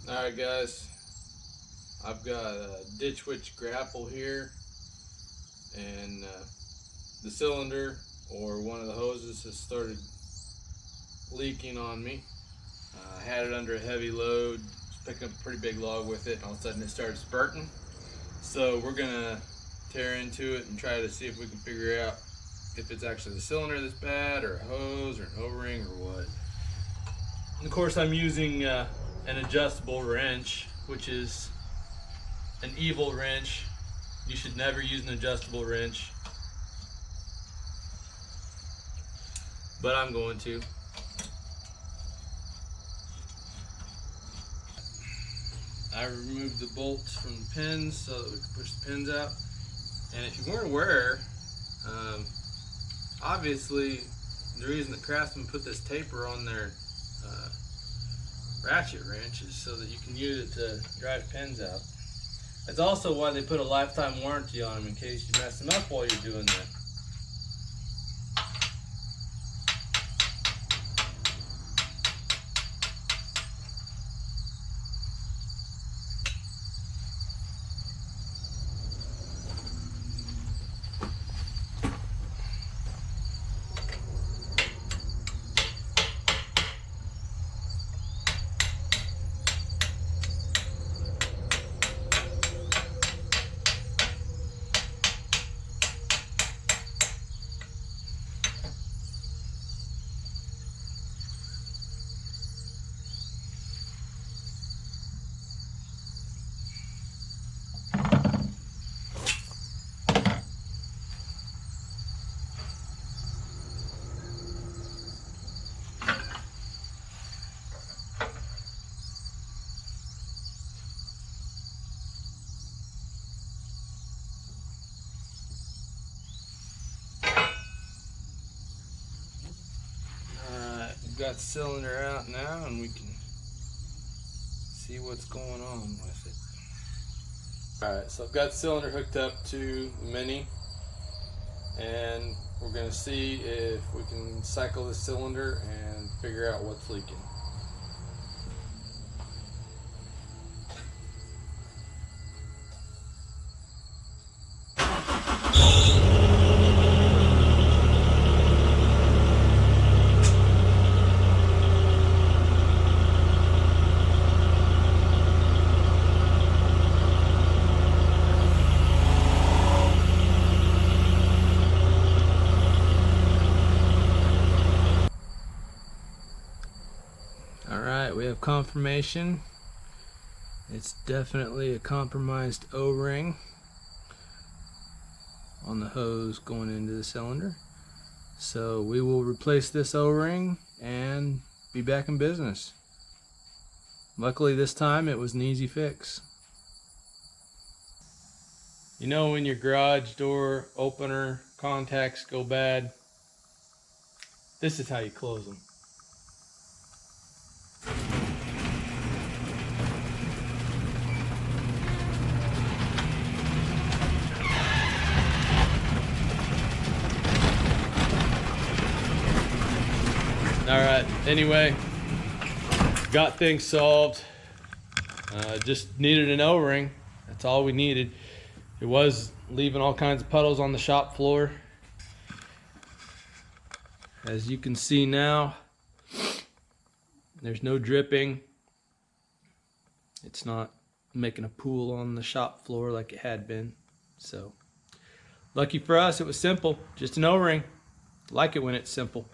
Alright guys, I've got a ditch witch grapple here, and the cylinder or one of the hoses has started leaking on me. I had it under a heavy load, was picking up a pretty big log with it, and all of a sudden it started spurting. So we're gonna tear into it and try to see if we can figure out if it's actually the cylinder that's bad, or a hose, or an O-ring, or what. And of course I'm using an adjustable wrench, which is an evil wrench. You should never use an adjustable wrench, but I'm going to. I removed the bolts from the pins so that we can push the pins out. And if you weren't aware, obviously the reason that Craftsman put this taper on their ratchet wrench is so that you can use it to drive pins out. That's also why they put a lifetime warranty on them, in case you mess them up while you're doing that. Got the cylinder out now, and we can see what's going on with it. Alright, so I've got the cylinder hooked up to the Mini, and we're going to see if we can cycle the cylinder and figure out what's leaking. Alright, we have confirmation. It's definitely a compromised O-ring on the hose going into the cylinder. So we will replace this O-ring and be back in business. Luckily this time it was an easy fix. You know when your garage door opener contacts go bad? This is how you close them. Alright, anyway, got things solved. Just needed an O-ring. That's all we needed. It was leaving all kinds of puddles on the shop floor. As you can see now, there's no dripping. It's not making a pool on the shop floor like it had been. So, lucky for us, it was simple. Just an O-ring. Like it when it's simple.